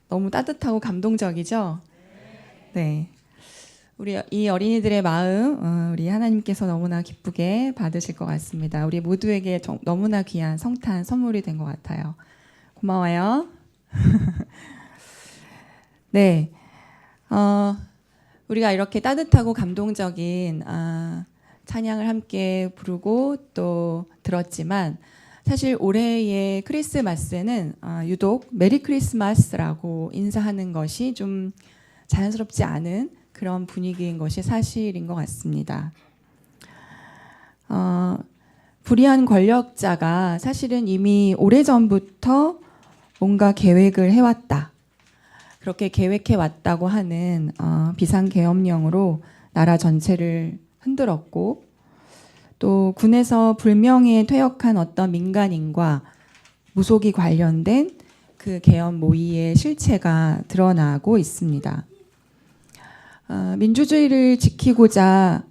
너무 따뜻하고 감동적이죠? 네. 우리 이 어린이들의 마음, 우리 하나님께서 너무나 기쁘게 받으실 것 같습니다. 우리 모두에게 너무나 귀한 성탄 선물이 된 것 같아요. 고마워요. 네. 우리가 이렇게 따뜻하고 감동적인 찬양을 함께 부르고 또 들었지만 사실 올해의 크리스마스는 유독 메리 크리스마스라고 인사하는 것이 좀 자연스럽지 않은 그런 분위기인 것이 사실인 것 같습니다. 불의한 권력자가 사실은 이미 오래전부터 뭔가 계획을 해왔다. 그렇게 계획해 왔다고 하는 비상계엄령으로 나라 전체를 흔들었고 또 군에서 불명예에 퇴역한 어떤 민간인과 무속이 관련된 그 계엄 모의의 실체가 드러나고 있습니다. 민주주의를 지키고자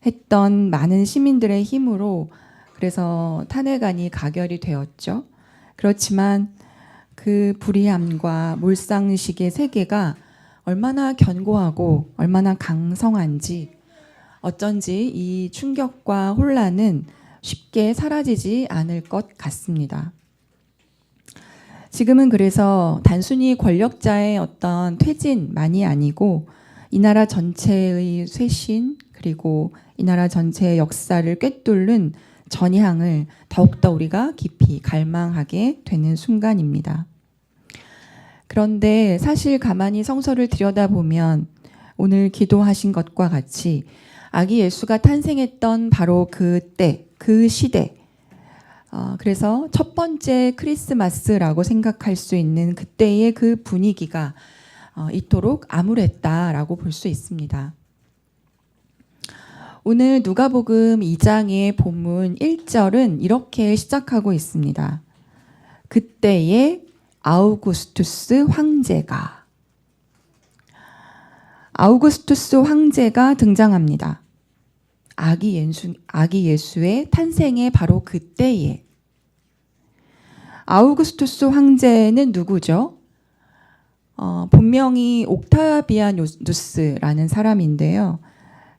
했던 많은 시민들의 힘으로 그래서 탄핵안이 가결이 되었죠. 그렇지만 그 불의함과 몰상식의 세계가 얼마나 견고하고 얼마나 강성한지 어쩐지 이 충격과 혼란은 쉽게 사라지지 않을 것 같습니다. 지금은 그래서 단순히 권력자의 어떤 퇴진만이 아니고 이 나라 전체의 쇄신 그리고 이 나라 전체의 역사를 꿰뚫는 전향을 더욱더 우리가 깊이 갈망하게 되는 순간입니다. 그런데 사실 가만히 성서를 들여다보면 오늘 기도하신 것과 같이 아기 예수가 탄생했던 바로 그때, 그 시대, 그래서 첫 번째 크리스마스라고 생각할 수 있는 그때의 그 분위기가 이토록 암울했다라고 볼 수 있습니다. 오늘 누가복음 2장의 본문 1절은 이렇게 시작하고 있습니다. 그때의 아우구스투스 황제가 등장합니다. 아기 예수의 탄생의 바로 그때에 아우구스투스 황제는 누구죠? 본명이 옥타비아누스라는 사람인데요.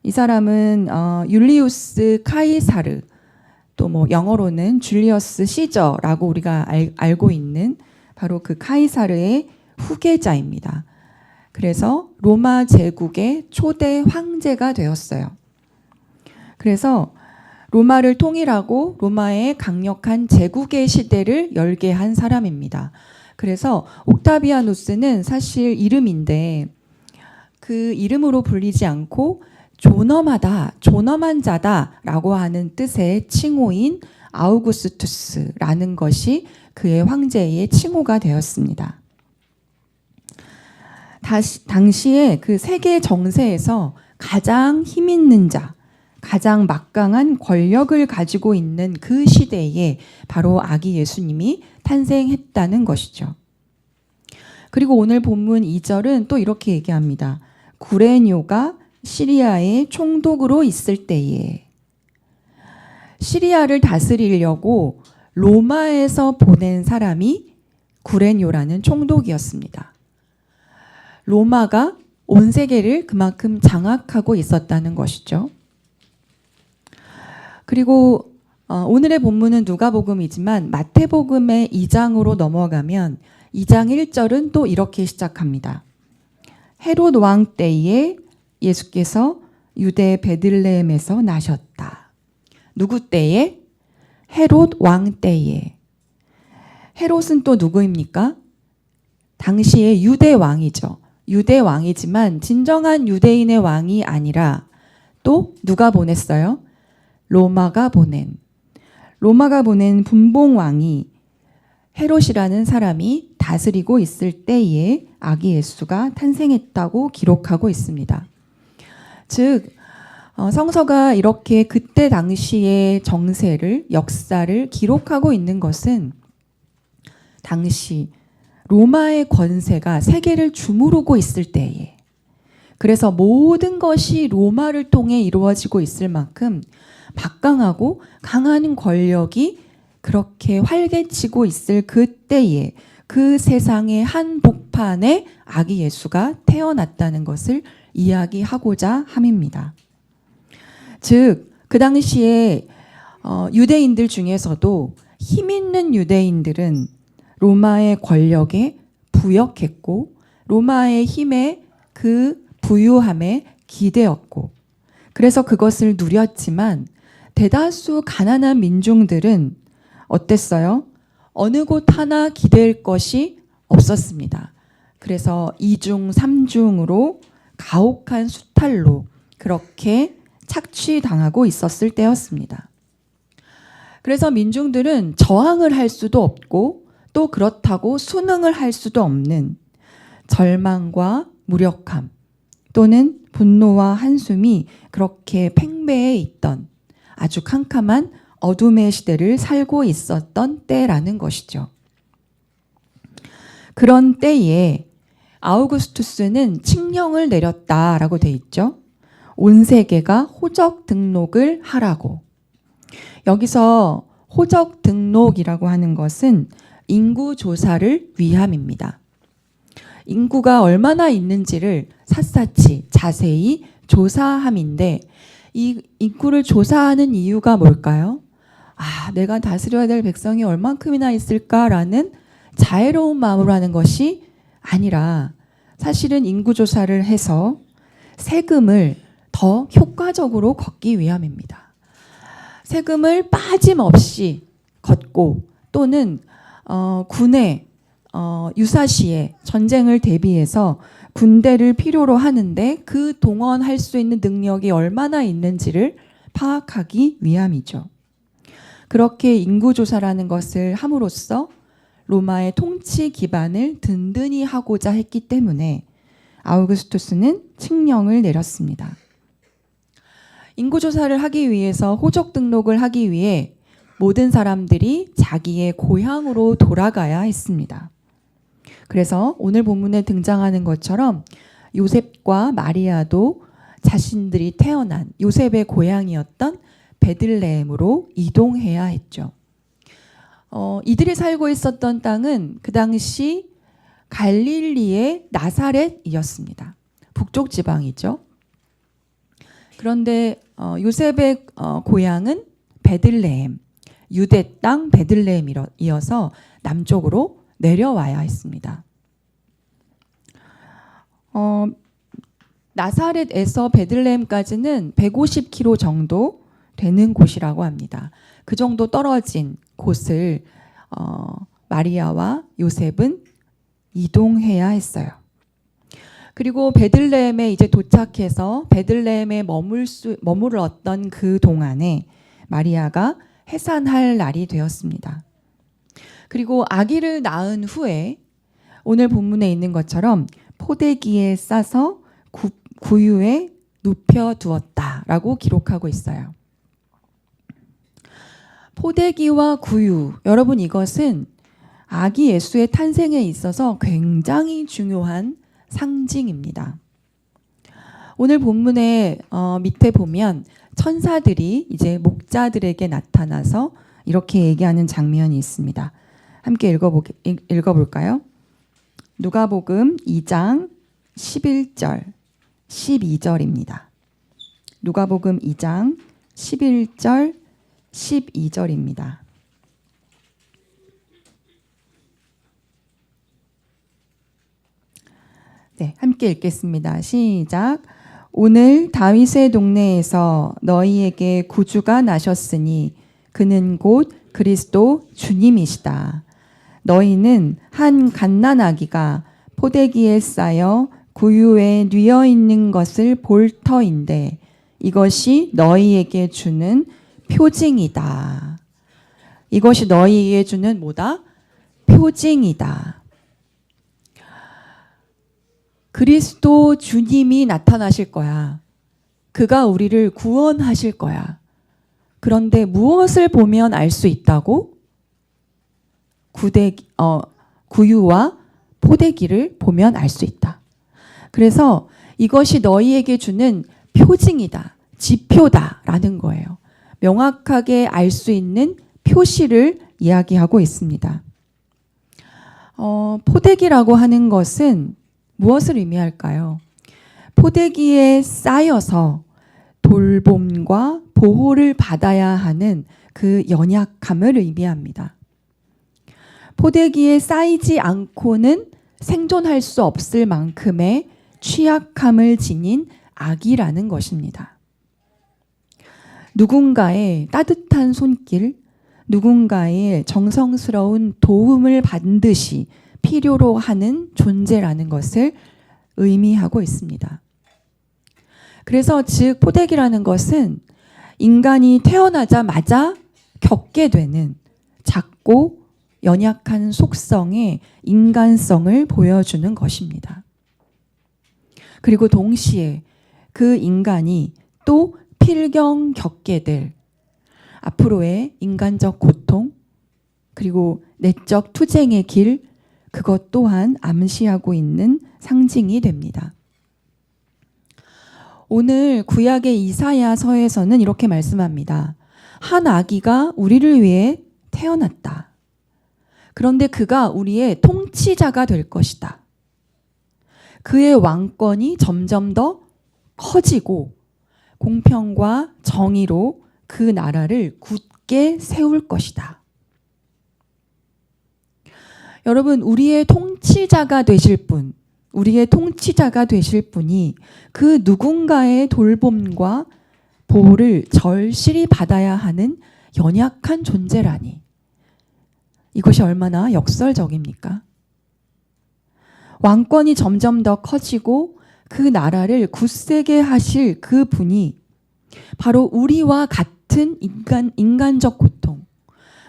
이 사람은 율리우스 카이사르 또 뭐 영어로는 줄리어스 시저라고 우리가 알고 있는 바로 그 카이사르의 후계자입니다. 그래서 로마 제국의 초대 황제가 되었어요. 그래서 로마를 통일하고 로마의 강력한 제국의 시대를 열게 한 사람입니다. 그래서 옥타비아누스는 사실 이름인데 그 이름으로 불리지 않고 존엄하다, 존엄한 자다라고 하는 뜻의 칭호인 아우구스투스라는 것이 그의 황제의 칭호가 되었습니다. 당시에 그 세계 정세에서 가장 힘 있는 자, 가장 막강한 권력을 가지고 있는 그 시대에 바로 아기 예수님이 탄생했다는 것이죠. 그리고 오늘 본문 2절은 또 이렇게 얘기합니다. 구레뇨가 시리아의 총독으로 있을 때에 시리아를 다스리려고 로마에서 보낸 사람이 구레뇨라는 총독이었습니다. 로마가 온 세계를 그만큼 장악하고 있었다는 것이죠. 그리고 오늘의 본문은 누가복음이지만 마태복음의 2장으로 넘어가면 2장 1절은 또 이렇게 시작합니다. 헤롯 왕 때에 예수께서 유대 베들레헴에서 나셨다. 누구 때에? 헤롯 왕 때에. 헤롯은 또 누구입니까? 당시의 유대 왕이죠. 유대 왕이지만 진정한 유대인의 왕이 아니라 또 누가 보냈어요? 로마가 보낸 분봉 왕이 헤롯이라는 사람이 다스리고 있을 때에 아기 예수가 탄생했다고 기록하고 있습니다. 즉 성서가 이렇게 그때 당시의 정세를 역사를 기록하고 있는 것은 당시 로마의 권세가 세계를 주무르고 있을 때에 그래서 모든 것이 로마를 통해 이루어지고 있을 만큼 막강하고 강한 권력이 그렇게 활개치고 있을 그때에 그 세상의 한복판에 아기 예수가 태어났다는 것을 이야기하고자 함입니다. 즉, 그 당시에 유대인들 중에서도 힘 있는 유대인들은 로마의 권력에 부역했고 로마의 힘에 그 부유함에 기대었고 그래서 그것을 누렸지만 대다수 가난한 민중들은 어땠어요? 어느 곳 하나 기댈 것이 없었습니다. 그래서 2중, 3중으로 가혹한 수탈로 그렇게 착취당하고 있었을 때였습니다. 그래서 민중들은 저항을 할 수도 없고 또 그렇다고 순응을 할 수도 없는 절망과 무력함 또는 분노와 한숨이 그렇게 팽배해 있던 아주 캄캄한 어둠의 시대를 살고 있었던 때라는 것이죠. 그런 때에 아우구스투스는 칙령을 내렸다라고 돼 있죠. 온 세계가 호적 등록을 하라고. 여기서 호적 등록이라고 하는 것은 인구 조사를 위함입니다. 인구가 얼마나 있는지를 샅샅이 자세히 조사함인데 이 인구를 조사하는 이유가 뭘까요? 내가 다스려야 될 백성이 얼만큼이나 있을까라는 자애로운 마음으로 하는 것이 아니라 사실은 인구 조사를 해서 세금을 더 효과적으로 걷기 위함입니다. 세금을 빠짐없이 걷고 또는 군의 유사시에 전쟁을 대비해서 군대를 필요로 하는데 그 동원할 수 있는 능력이 얼마나 있는지를 파악하기 위함이죠. 그렇게 인구조사라는 것을 함으로써 로마의 통치 기반을 든든히 하고자 했기 때문에 아우구스투스는 칙령을 내렸습니다. 인구조사를 하기 위해서 호적 등록을 하기 위해 모든 사람들이 자기의 고향으로 돌아가야 했습니다. 그래서 오늘 본문에 등장하는 것처럼 요셉과 마리아도 자신들이 태어난 요셉의 고향이었던 베들레헴으로 이동해야 했죠. 이들이 살고 있었던 땅은 그 당시 갈릴리의 나사렛이었습니다. 북쪽 지방이죠. 그런데 요셉의 고향은 베들레헴, 유대 땅 베들레헴이어서 남쪽으로 내려와야 했습니다. 나사렛에서 베들레헴까지는 150km 정도 되는 곳이라고 합니다. 그 정도 떨어진 곳을 마리아와 요셉은 이동해야 했어요. 그리고 베들레헴에 이제 도착해서 베들레헴에 머물렀던 그 동안에 마리아가 해산할 날이 되었습니다. 그리고 아기를 낳은 후에 오늘 본문에 있는 것처럼 포대기에 싸서 구유에 눕혀두었다라고 기록하고 있어요. 포대기와 구유, 여러분 이것은 아기 예수의 탄생에 있어서 굉장히 중요한 상징입니다. 오늘 본문의 밑에 보면 천사들이 이제 목자들에게 나타나서 이렇게 얘기하는 장면이 있습니다. 함께 읽어볼까요? 누가복음 2장 11절, 12절입니다. 누가복음 2장 11절, 12절입니다. 네, 함께 읽겠습니다. 시작. 오늘 다윗의 동네에서 너희에게 구주가 나셨으니 그는 곧 그리스도 주님이시다. 너희는 한 갓난아기가 포대기에 쌓여 구유에 뉘어 있는 것을 볼 터인데 이것이 너희에게 주는 표징이다. 이것이 너희에게 주는 뭐다? 표징이다. 그리스도 주님이 나타나실 거야. 그가 우리를 구원하실 거야. 그런데 무엇을 보면 알 수 있다고? 구유와 포대기를 보면 알 수 있다. 그래서 이것이 너희에게 주는 표징이다. 지표다라는 거예요. 명확하게 알 수 있는 표시를 이야기하고 있습니다. 포대기라고 하는 것은 무엇을 의미할까요? 포대기에 쌓여서 돌봄과 보호를 받아야 하는 그 연약함을 의미합니다. 포대기에 쌓이지 않고는 생존할 수 없을 만큼의 취약함을 지닌 아기라는 것입니다. 누군가의 따뜻한 손길, 누군가의 정성스러운 도움을 반드시 필요로 하는 존재라는 것을 의미하고 있습니다. 그래서 즉 포대기라는 것은 인간이 태어나자마자 겪게 되는 작고 연약한 속성의 인간성을 보여주는 것입니다. 그리고 동시에 그 인간이 또 필경 겪게 될 앞으로의 인간적 고통, 그리고 내적 투쟁의 길, 그것 또한 암시하고 있는 상징이 됩니다. 오늘 구약의 이사야서에서는 이렇게 말씀합니다. 한 아기가 우리를 위해 태어났다. 그런데 그가 우리의 통치자가 될 것이다. 그의 왕권이 점점 더 커지고 공평과 정의로 그 나라를 굳게 세울 것이다. 여러분, 우리의 통치자가 되실 분, 우리의 통치자가 되실 분이 그 누군가의 돌봄과 보호를 절실히 받아야 하는 연약한 존재라니. 이것이 얼마나 역설적입니까? 왕권이 점점 더 커지고 그 나라를 굳세게 하실 그 분이 바로 우리와 같은 인간적 고통,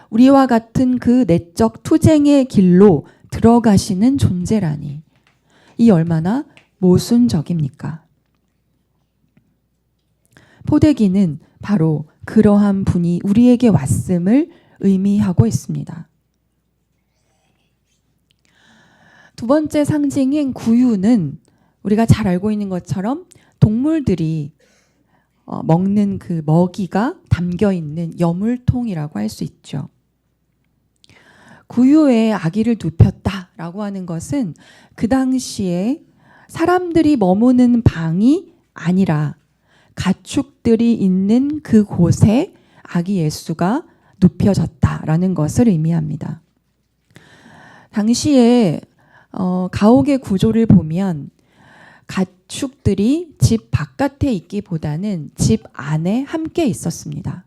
우리와 같은 그 내적 투쟁의 길로 들어가시는 존재라니. 이 얼마나 모순적입니까? 포대기는 바로 그러한 분이 우리에게 왔음을 의미하고 있습니다. 두 번째 상징인 구유는 우리가 잘 알고 있는 것처럼 동물들이 먹는 그 먹이가 담겨 있는 여물통이라고 할 수 있죠. 구유에 아기를 눕혔다라고 하는 것은 그 당시에 사람들이 머무는 방이 아니라 가축들이 있는 그곳에 아기 예수가 눕혀졌다라는 것을 의미합니다. 당시에 가옥의 구조를 보면 가축들이 집 바깥에 있기보다는 집 안에 함께 있었습니다.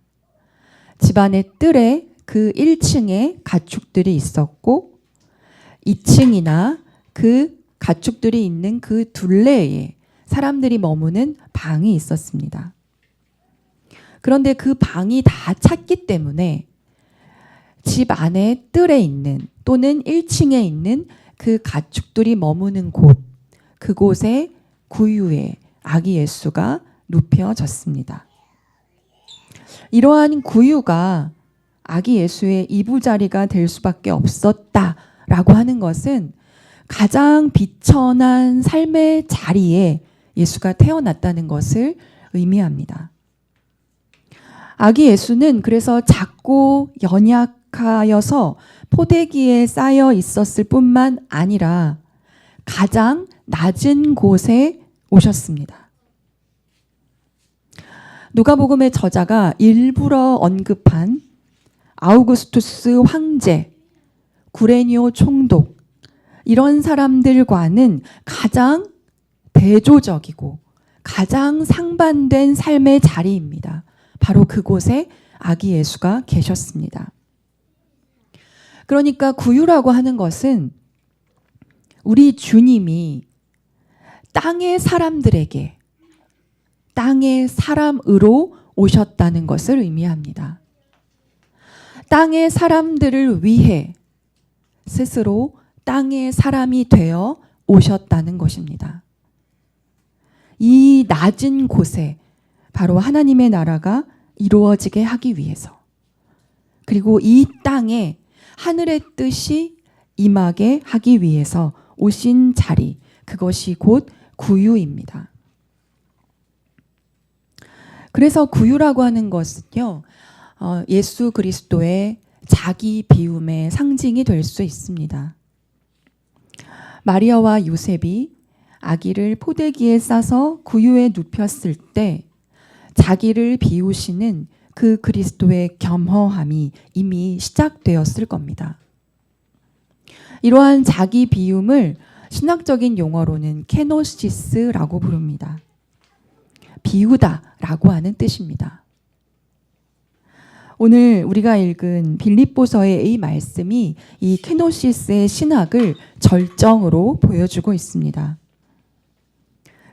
집 안의 뜰에 그 1층에 가축들이 있었고 2층이나 그 가축들이 있는 그 둘레에 사람들이 머무는 방이 있었습니다. 그런데 그 방이 다 찼기 때문에 집 안에 뜰에 있는 또는 1층에 있는 그 가축들이 머무는 곳, 그곳에 구유에 아기 예수가 눕혀졌습니다. 이러한 구유가 아기 예수의 이부자리가 될 수밖에 없었다라고 하는 것은 가장 비천한 삶의 자리에 예수가 태어났다는 것을 의미합니다. 아기 예수는 그래서 작고 연약하여서 포대기에 쌓여 있었을 뿐만 아니라 가장 낮은 곳에 오셨습니다. 누가복음의 저자가 일부러 언급한 아우구스투스 황제, 구레니오 총독, 이런 사람들과는 가장 대조적이고 가장 상반된 삶의 자리입니다. 바로 그곳에 아기 예수가 계셨습니다. 그러니까 구유라고 하는 것은 우리 주님이 땅의 사람들에게, 땅의 사람으로 오셨다는 것을 의미합니다. 땅의 사람들을 위해 스스로 땅의 사람이 되어 오셨다는 것입니다. 이 낮은 곳에 바로 하나님의 나라가 이루어지게 하기 위해서, 그리고 이 땅에 하늘의 뜻이 임하게 하기 위해서 오신 자리, 그것이 곧 구유입니다. 그래서 구유라고 하는 것은요, 예수 그리스도의 자기 비움의 상징이 될 수 있습니다. 마리아와 요셉이 아기를 포대기에 싸서 구유에 눕혔을 때 자기를 비우시는 그 그리스도의 겸허함이 이미 시작되었을 겁니다. 이러한 자기 비움을 신학적인 용어로는 케노시스라고 부릅니다. 비우다라고 하는 뜻입니다. 오늘 우리가 읽은 빌립보서의 이 말씀이 이 케노시스의 신학을 절정으로 보여주고 있습니다.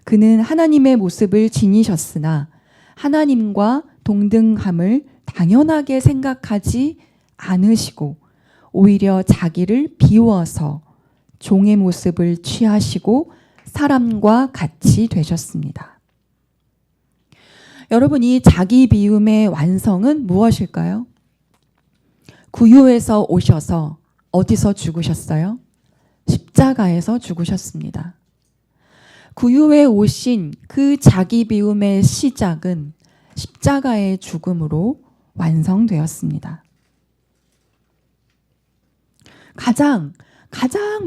그는 하나님의 모습을 지니셨으나 하나님과 동등함을 당연하게 생각하지 않으시고 오히려 자기를 비워서 종의 모습을 취하시고 사람과 같이 되셨습니다. 여러분, 이 자기 비움의 완성은 무엇일까요? 구유에서 오셔서 어디서 죽으셨어요? 십자가에서 죽으셨습니다. 구유에 오신 그 자기 비움의 시작은 십자가의 죽음으로 완성되었습니다. 가장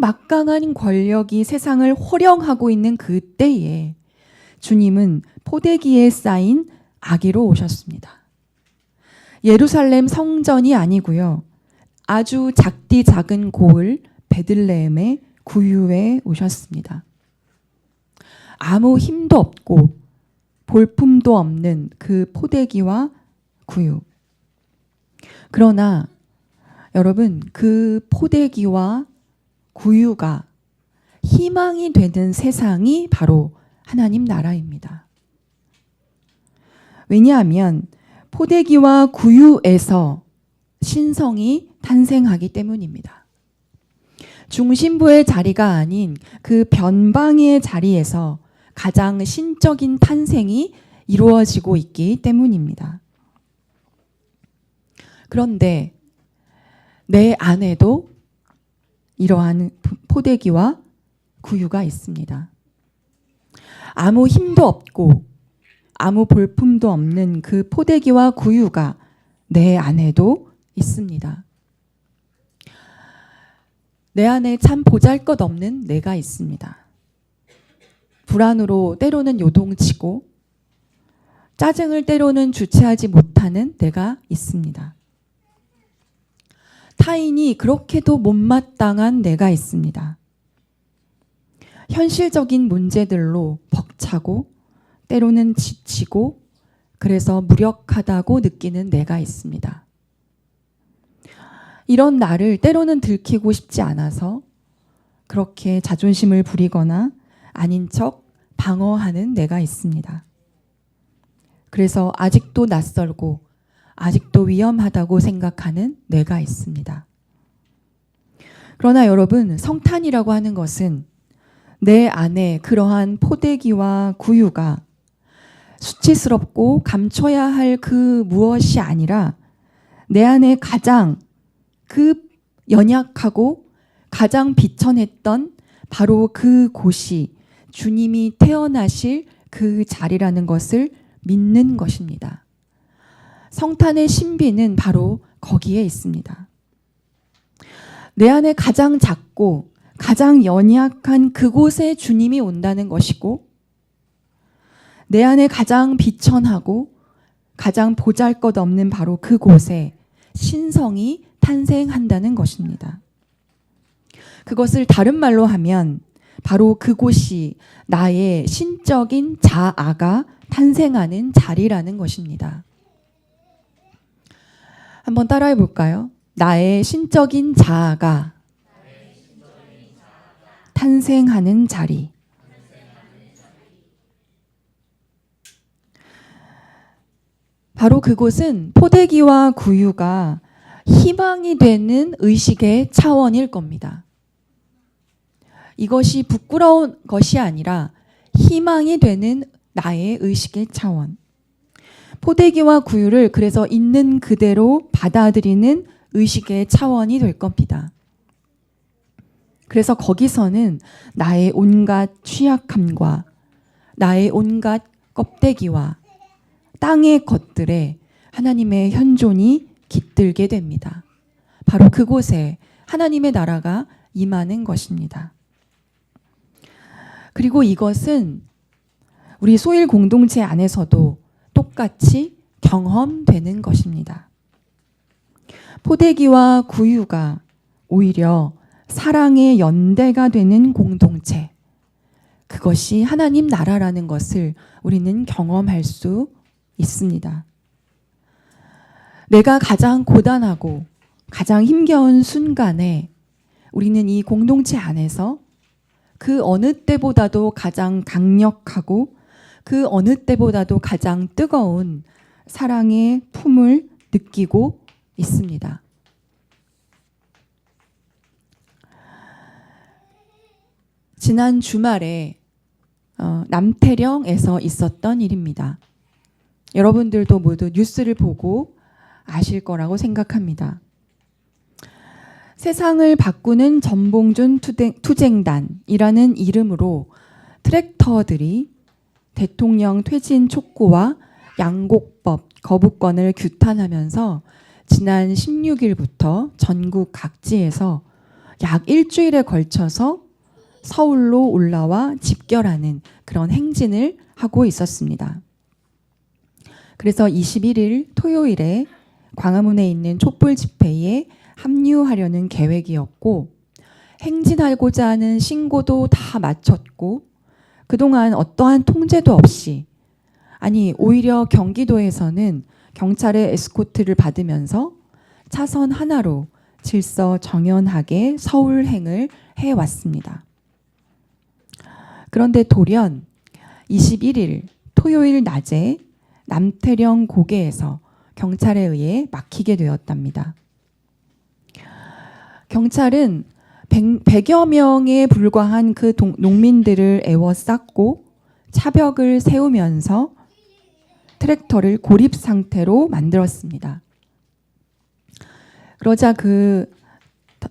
막강한 권력이 세상을 호령하고 있는 그때에 주님은 포대기에 쌓인 아기로 오셨습니다. 예루살렘 성전이 아니고요. 아주 작디 작은 고을 베들레헴의 구유에 오셨습니다. 아무 힘도 없고 볼품도 없는 그 포대기와 구유. 그러나 여러분, 그 포대기와 구유가 희망이 되는 세상이 바로 하나님 나라입니다. 왜냐하면 포대기와 구유에서 신성이 탄생하기 때문입니다. 중심부의 자리가 아닌 그 변방의 자리에서 가장 신적인 탄생이 이루어지고 있기 때문입니다. 그런데 내 안에도 이러한 포대기와 구유가 있습니다. 아무 힘도 없고 아무 볼품도 없는 그 포대기와 구유가 내 안에도 있습니다. 내 안에 참 보잘것없는 내가 있습니다. 불안으로 때로는 요동치고 짜증을 때로는 주체하지 못하는 내가 있습니다. 타인이 그렇게도 못마땅한 내가 있습니다. 현실적인 문제들로 벅차고 때로는 지치고 그래서 무력하다고 느끼는 내가 있습니다. 이런 나를 때로는 들키고 싶지 않아서 그렇게 자존심을 부리거나 아닌 척 방어하는 내가 있습니다. 그래서 아직도 낯설고 아직도 위험하다고 생각하는 내가 있습니다. 그러나 여러분, 성탄이라고 하는 것은 내 안에 그러한 포대기와 구유가 수치스럽고 감춰야 할 그 무엇이 아니라 내 안에 가장 그 연약하고 가장 비천했던 바로 그 곳이 주님이 태어나실 그 자리라는 것을 믿는 것입니다. 성탄의 신비는 바로 거기에 있습니다. 내 안에 가장 작고 가장 연약한 그곳에 주님이 온다는 것이고 내 안에 가장 비천하고 가장 보잘것없는 바로 그곳에 신성이 탄생한다는 것입니다. 그것을 다른 말로 하면 바로 그곳이 나의 신적인 자아가 탄생하는 자리라는 것입니다. 한번 따라해 볼까요? 나의 신적인 자아가 탄생하는 자리. 바로 그곳은 포대기와 구유가 희망이 되는 의식의 차원일 겁니다. 이것이 부끄러운 것이 아니라 희망이 되는 나의 의식의 차원. 포대기와 구유를 그래서 있는 그대로 받아들이는 의식의 차원이 될 겁니다. 그래서 거기서는 나의 온갖 취약함과 나의 온갖 껍데기와 땅의 것들에 하나님의 현존이 깃들게 됩니다. 바로 그곳에 하나님의 나라가 임하는 것입니다. 그리고 이것은 우리 소일 공동체 안에서도 똑같이 경험되는 것입니다. 포대기와 구유가 오히려 사랑의 연대가 되는 공동체, 그것이 하나님 나라라는 것을 우리는 경험할 수 있습니다. 내가 가장 고단하고 가장 힘겨운 순간에 우리는 이 공동체 안에서 그 어느 때보다도 가장 강력하고 그 어느 때보다도 가장 뜨거운 사랑의 품을 느끼고 있습니다. 지난 주말에 남태령에서 있었던 일입니다. 여러분들도 모두 뉴스를 보고 아실 거라고 생각합니다. 세상을 바꾸는 전봉준 투쟁단이라는 이름으로 트랙터들이 대통령 퇴진 촉구와 양곡법 거부권을 규탄하면서 지난 16일부터 전국 각지에서 약 일주일에 걸쳐서 서울로 올라와 집결하는 그런 행진을 하고 있었습니다. 그래서 21일 토요일에 광화문에 있는 촛불 집회에 합류하려는 계획이었고, 행진하고자 하는 신고도 다 마쳤고, 그동안 어떠한 통제도 없이, 아니 오히려 경기도에서는 경찰의 에스코트를 받으면서 차선 하나로 질서 정연하게 서울행을 해왔습니다. 그런데 돌연 21일 토요일 낮에 남태령 고개에서 경찰에 의해 막히게 되었답니다. 경찰은 100여 명에 불과한 그 농민들을 에워쌌고 차벽을 세우면서 트랙터를 고립 상태로 만들었습니다. 그러자 그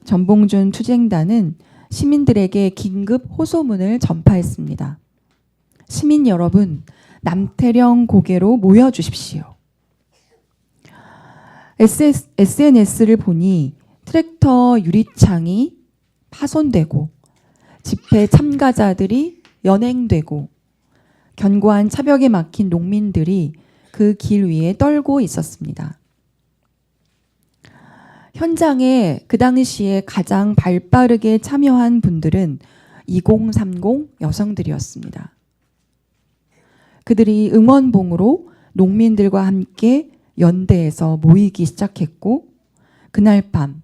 전봉준 투쟁단은 시민들에게 긴급 호소문을 전파했습니다. 시민 여러분, 남태령 고개로 모여주십시오. SNS를 보니 트랙터 유리창이 파손되고 집회 참가자들이 연행되고 견고한 차벽에 막힌 농민들이 그 길 위에 떨고 있었습니다. 현장에 그 당시에 가장 발빠르게 참여한 분들은 2030 여성들이었습니다. 그들이 응원봉으로 농민들과 함께 연대에서 모이기 시작했고, 그날 밤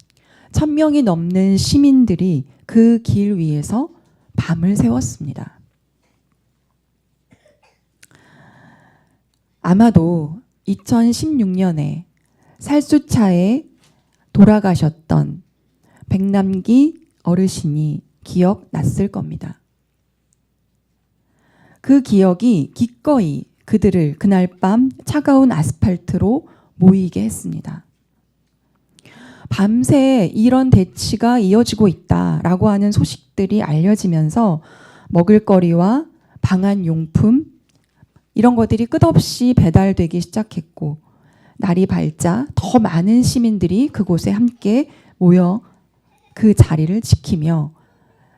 1000명이 넘는 시민들이 그 길 위에서 밤을 새웠습니다. 아마도 2016년에 살수차에 돌아가셨던 백남기 어르신이 기억났을 겁니다. 그 기억이 기꺼이 그들을 그날 밤 차가운 아스팔트로 모이게 했습니다. 밤새 이런 대치가 이어지고 있다라고 하는 소식들이 알려지면서 먹을거리와 방한용품 이런 것들이 끝없이 배달되기 시작했고, 날이 밝자 더 많은 시민들이 그곳에 함께 모여 그 자리를 지키며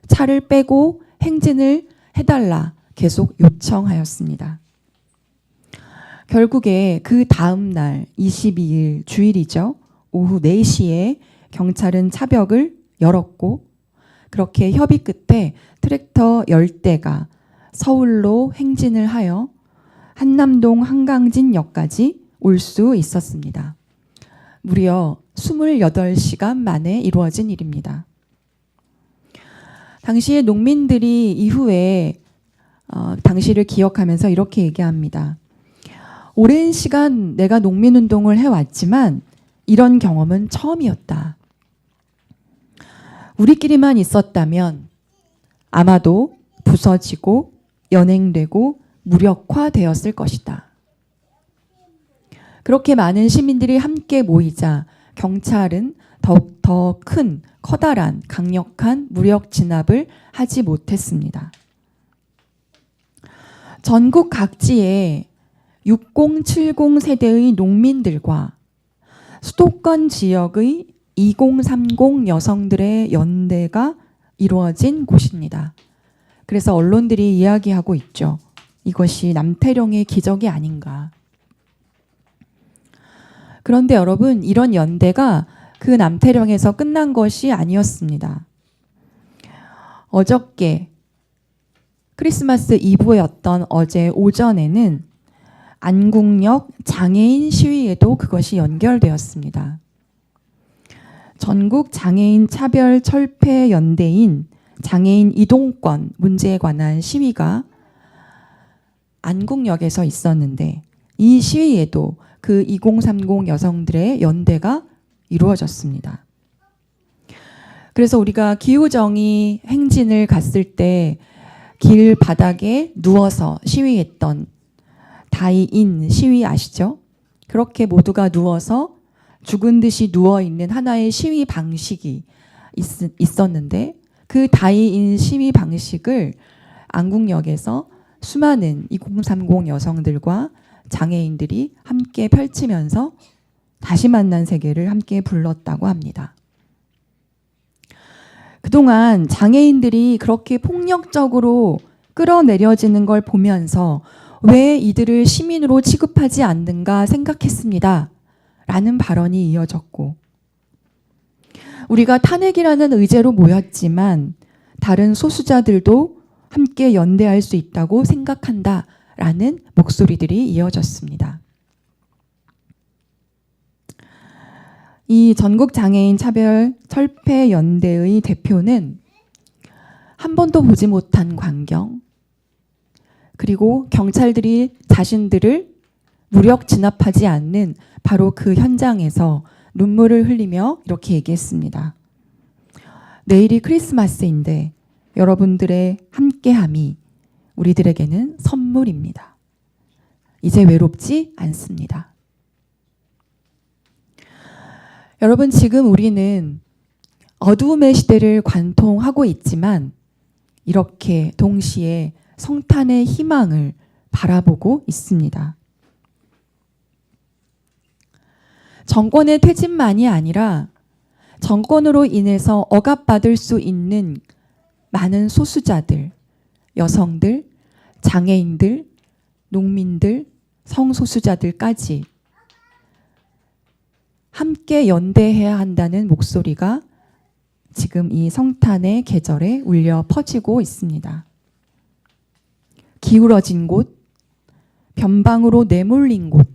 차를 빼고 행진을 해달라 계속 요청하였습니다. 결국에 그 다음 날 22일 주일이죠. 오후 4시에 경찰은 차벽을 열었고, 그렇게 협의 끝에 트랙터 10대가 서울로 행진을 하여 한남동 한강진역까지 올 수 있었습니다. 무려 28시간 만에 이루어진 일입니다. 당시에 농민들이 이후에 당시를 기억하면서 이렇게 얘기합니다. 오랜 시간 내가 농민운동을 해왔지만 이런 경험은 처음이었다. 우리끼리만 있었다면 아마도 부서지고 연행되고 무력화되었을 것이다. 그렇게 많은 시민들이 함께 모이자 경찰은 더욱더 큰 커다란 강력한 무력 진압을 하지 못했습니다. 전국 각지에 6070 세대의 농민들과 수도권 지역의 2030 여성들의 연대가 이루어진 곳입니다. 그래서 언론들이 이야기하고 있죠. 이것이 남태령의 기적이 아닌가. 그런데 여러분, 이런 연대가 그 남태령에서 끝난 것이 아니었습니다. 어저께 크리스마스 이브였던 어제 오전에는 안국역 장애인 시위에도 그것이 연결되었습니다. 전국 장애인 차별 철폐 연대인 장애인 이동권 문제에 관한 시위가 안국역에서 있었는데 이 시위에도 그 2030 여성들의 연대가 이루어졌습니다. 그래서 우리가 기후정의 행진을 갔을 때 길 바닥에 누워서 시위했던 다이인 시위 아시죠? 그렇게 모두가 누워서 죽은 듯이 누워있는 하나의 시위 방식이 있었는데 그 다이인 시위 방식을 안국역에서 수많은 2030 여성들과 장애인들이 함께 펼치면서 다시 만난 세계를 함께 불렀다고 합니다. 그동안 장애인들이 그렇게 폭력적으로 끌어내려지는 걸 보면서 왜 이들을 시민으로 취급하지 않는가 생각했습니다. 라는 발언이 이어졌고, 우리가 탄핵이라는 의제로 모였지만 다른 소수자들도 함께 연대할 수 있다고 생각한다. 라는 목소리들이 이어졌습니다. 이 전국장애인 차별 철폐 연대의 대표는 한 번도 보지 못한 광경, 그리고 경찰들이 자신들을 무력 진압하지 않는 바로 그 현장에서 눈물을 흘리며 이렇게 얘기했습니다. 내일이 크리스마스인데 여러분들의 함께함이 우리들에게는 선물입니다. 이제 외롭지 않습니다. 여러분, 지금 우리는 어두움의 시대를 관통하고 있지만 이렇게 동시에 성탄의 희망을 바라보고 있습니다. 정권의 퇴진만이 아니라 정권으로 인해서 억압받을 수 있는 많은 소수자들, 여성들, 장애인들, 농민들, 성소수자들까지 함께 연대해야 한다는 목소리가 지금 이 성탄의 계절에 울려 퍼지고 있습니다. 기울어진 곳, 변방으로 내몰린 곳,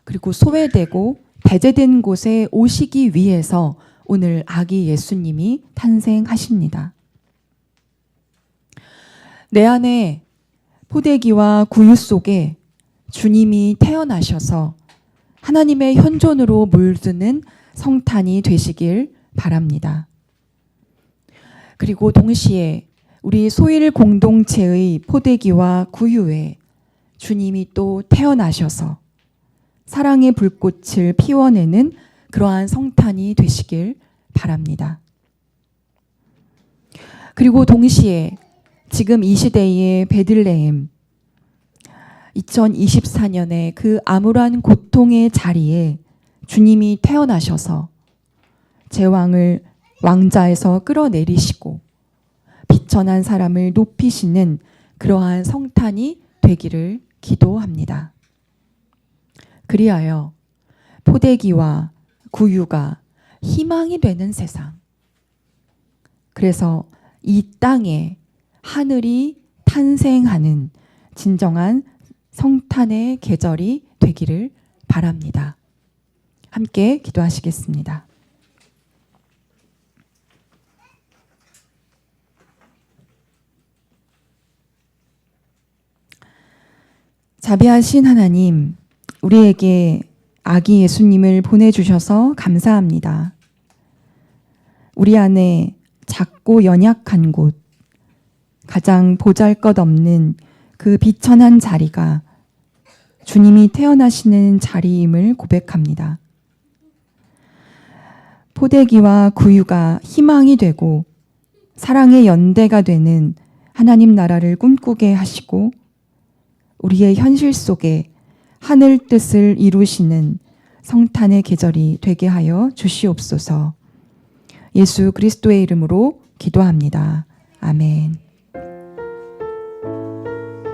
그리고 소외되고 배제된 곳에 오시기 위해서 오늘 아기 예수님이 탄생하십니다. 내 안에 포대기와 구유 속에 주님이 태어나셔서 하나님의 현존으로 물드는 성탄이 되시길 바랍니다. 그리고 동시에 우리 소일 공동체의 포대기와 구유에 주님이 또 태어나셔서 사랑의 불꽃을 피워내는 그러한 성탄이 되시길 바랍니다. 그리고 동시에 지금 이 시대의 베들레헴, 2024년에 그 암울한 고통의 자리에 주님이 태어나셔서 제왕을 왕자에서 끌어내리시고 비천한 사람을 높이시는 그러한 성탄이 되기를 기도합니다. 그리하여 포대기와 구유가 희망이 되는 세상, 그래서 이 땅에 하늘이 탄생하는 진정한 성탄의 계절이 되기를 바랍니다. 함께 기도하시겠습니다. 자비하신 하나님, 우리에게 아기 예수님을 보내주셔서 감사합니다. 우리 안에 작고 연약한 곳, 가장 보잘것없는 그 비천한 자리가 주님이 태어나시는 자리임을 고백합니다. 포대기와 구유가 희망이 되고 사랑의 연대가 되는 하나님 나라를 꿈꾸게 하시고 우리의 현실 속에 하늘 뜻을 이루시는 성탄의 계절이 되게 하여 주시옵소서. 예수 그리스도의 이름으로 기도합니다. 아멘.